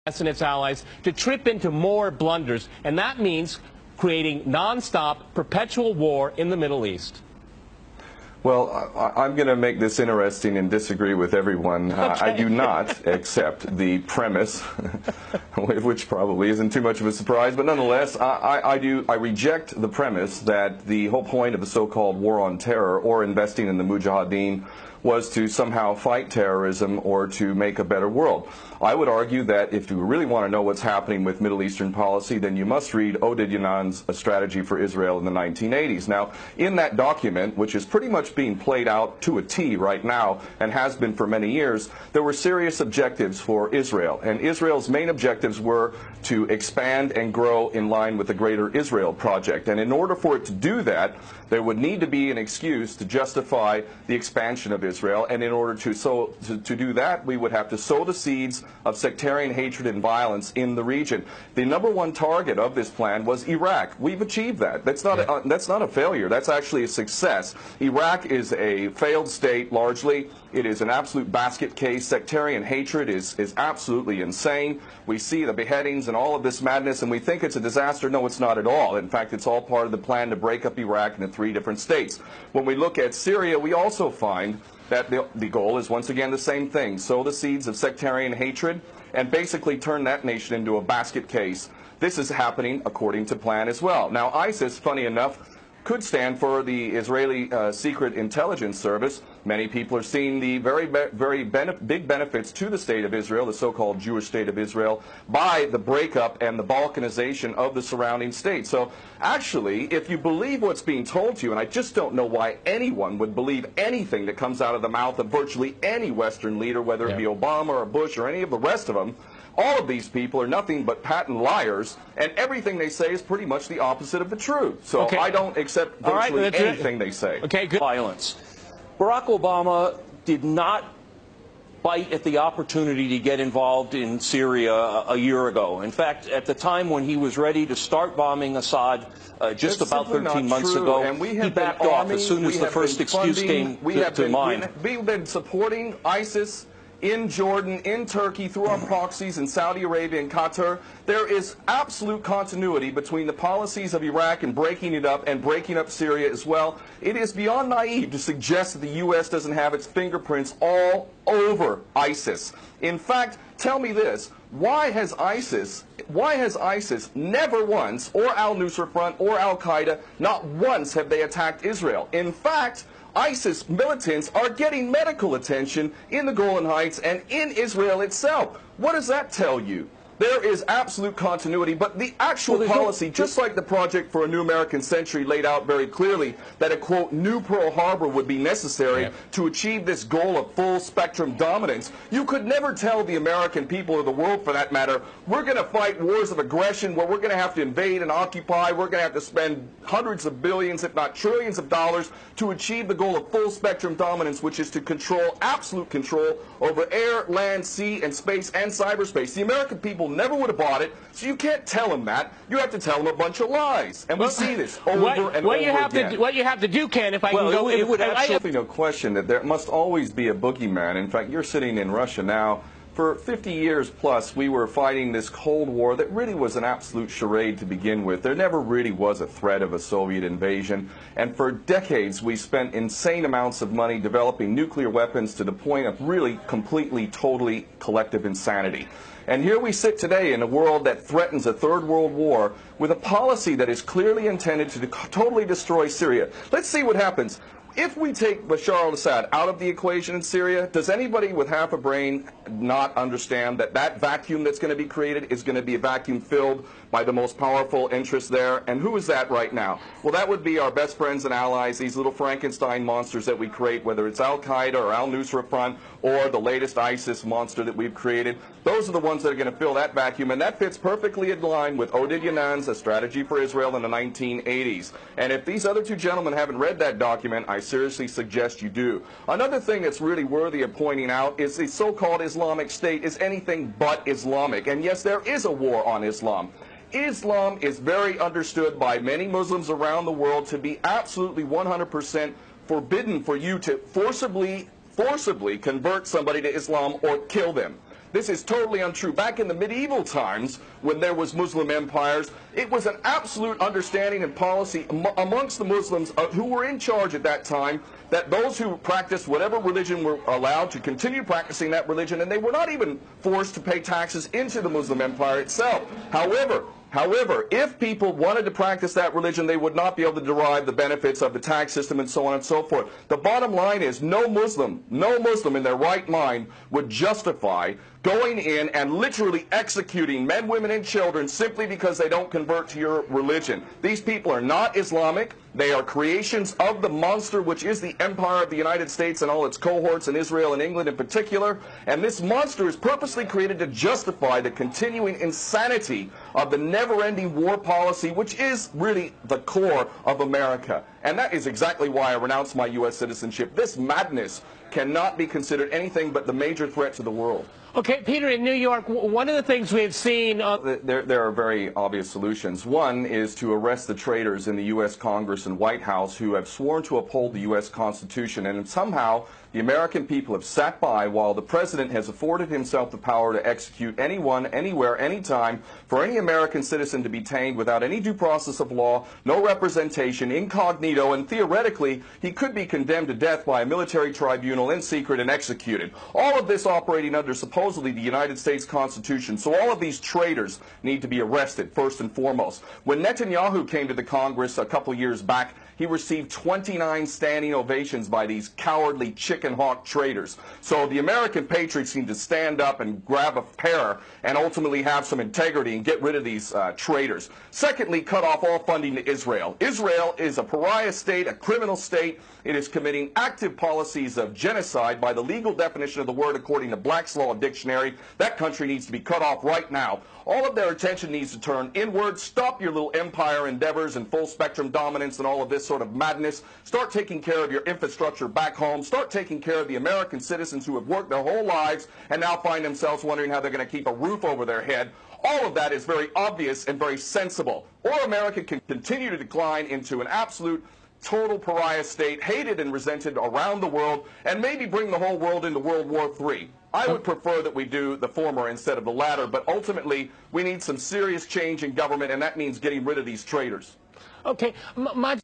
and its allies to trip into more blunders, and that means creating non-stop, perpetual war in the Middle East. Well, I'm going to make this interesting and disagree with everyone. Okay. I do not accept the premise, which probably isn't too much of a surprise, but nonetheless, I reject the premise that the whole point of the so-called war on terror or investing in the Mujahideen was to somehow fight terrorism or to make a better world. I would argue that if you really want to know what's happening with Middle Eastern policy, then you must read Oded Yanan's A Strategy for Israel in the 1980s. Now, in that document, which is pretty much being played out to a T right now and has been for many years, there were serious objectives for Israel. And Israel's main objectives were to expand and grow in line with the Greater Israel Project. And in order for it to do that, there would need to be an excuse to justify the expansion of Israel. And in order to do that, we would have to sow the seeds of sectarian hatred and violence in the region. The number one target of this plan was Iraq. We've achieved that. That's not a failure. That's actually a success. Iraq is a failed state largely. It is an absolute basket case. Sectarian hatred is absolutely insane. We see the beheadings and all of this madness, and we think it's a disaster. No, it's not at all. In fact, it's all part of the plan to break up Iraq into 3 different states. When we look at Syria, we also find that the goal is once again the same thing: sow the seeds of sectarian hatred and basically turn that nation into a basket case. This is happening according to plan as well. Now, ISIS, funny enough, could stand for the Israeli Secret Intelligence Service. Many people are seeing the very big benefits to the state of Israel, the so-called Jewish state of Israel, by the breakup and the balkanization of the surrounding states. So actually, if you believe what's being told to you, and I just don't know why anyone would believe anything that comes out of the mouth of virtually any Western leader, whether it be Obama or Bush or any of the rest of them, all of these people are nothing but patent liars, and everything they say is pretty much the opposite of the truth. So I don't accept virtually anything they say. Okay, good. Violence. Barack Obama did not bite at the opportunity to get involved in Syria a year ago. In fact, at the time when he was ready to start bombing Assad, just about 13 months ago, and we have he backed off as soon as the first excuse came to mind. We've been supporting ISIS in Jordan, in Turkey, through our proxies in Saudi Arabia and Qatar. There is absolute continuity between the policies of Iraq and breaking it up and breaking up Syria as well. It is beyond naive to suggest that the U.S. doesn't have its fingerprints all over ISIS. In fact, tell me this: why has ISIS never once, or al-Nusra Front or al-Qaeda, not once have they attacked Israel? In fact, ISIS militants are getting medical attention in the Golan Heights and in Israel itself. What does that tell you? There is absolute continuity, but the actual policy, just like the Project for a New American Century laid out very clearly, that a, quote, new Pearl Harbor would be necessary to achieve this goal of full spectrum dominance. You could never tell the American people, or the world for that matter, we're going to fight wars of aggression where we're going to have to invade and occupy, we're going to have to spend hundreds of billions, if not trillions of dollars to achieve the goal of full spectrum dominance, which is to control, absolute control over air, land, sea, and space and cyberspace. The American people never would have bought it, so you can't tell them that. You have to tell them a bunch of lies. And we see this over and over again. What you have to do, Ken, if I can go... It would absolutely no question that there must always be a boogeyman. In fact, you're sitting in Russia now. For 50 years plus, we were fighting this Cold War that really was an absolute charade to begin with. There never really was a threat of a Soviet invasion. And for decades, we spent insane amounts of money developing nuclear weapons to the point of really completely, totally collective insanity. And here we sit today in a world that threatens a third world war with a policy that is clearly intended to totally destroy Syria. Let's see what happens. If we take Bashar al-Assad out of the equation in Syria, does anybody with half a brain not understand that that vacuum that's going to be created is going to be a vacuum filled by the most powerful interests there? And who is that right now? Well, that would be our best friends and allies, these little Frankenstein monsters that we create, whether it's al-Qaeda or al-Nusra Front or the latest ISIS monster that we've created. Those are the ones that are going to fill that vacuum, and that fits perfectly in line with Oded Yanan's A Strategy for Israel in the 1980s. And if these other two gentlemen haven't read that document, I seriously suggest you do. Another thing that's really worthy of pointing out is the so-called Islamic State is anything but Islamic. And yes, there is a war on Islam. Islam is very understood by many Muslims around the world to be absolutely 100% forbidden for you to forcibly convert somebody to Islam or kill them. This is totally untrue. Back in the medieval times, when there was Muslim empires, it was an absolute understanding and policy amongst the Muslims who were in charge at that time that those who practiced whatever religion were allowed to continue practicing that religion, and they were not even forced to pay taxes into the Muslim empire itself. However, if people wanted to practice that religion, they would not be able to derive the benefits of the tax system and so on and so forth. The bottom line is no Muslim in their right mind would justify going in and literally executing men, women, and children simply because they don't convert to your religion. These people are not Islamic. They are creations of the monster, which is the empire of the United States and all its cohorts in Israel and England in particular. And this monster is purposely created to justify the continuing insanity of the never-ending war policy, which is really the core of America. And that is exactly why I renounced my U.S. citizenship. This madness cannot be considered anything but the major threat to the world. Okay, Peter, in New York, one of the things we've seen... There are very obvious solutions. One is to arrest the traitors in the U.S. Congress and White House who have sworn to uphold the U.S. Constitution, and somehow the American people have sat by while the President has afforded himself the power to execute anyone, anywhere, anytime, for any American citizen to be detained without any due process of law, no representation, incognito, and theoretically he could be condemned to death by a military tribunal in secret and executed. All of this operating under supposedly the United States Constitution. So all of these traitors need to be arrested, first and foremost. When Netanyahu came to the Congress a couple years back, he received 29 standing ovations by these cowardly chicken hawk traitors. So the American patriots need to stand up and grab a pair and ultimately have some integrity and get rid of these traitors. Secondly, cut off all funding to Israel. Israel is a pariah state, a criminal state. It is committing active policies of genocide by the legal definition of the word according to Black's Law Dictionary. That country needs to be cut off right now. All of their attention needs to turn inward. Stop your little empire endeavors and full spectrum dominance and all of this sort of madness. Start taking care of your infrastructure back home. Start taking care of the American citizens who have worked their whole lives and now find themselves wondering how they're going to keep a roof over their head. All of that is very obvious and very sensible. Or America can continue to decline into an absolute total pariah state, hated and resented around the world, and maybe bring the whole world into World War III. I would prefer that we do the former instead of the latter, but ultimately we need some serious change in government, and that means getting rid of these traitors. Okay, my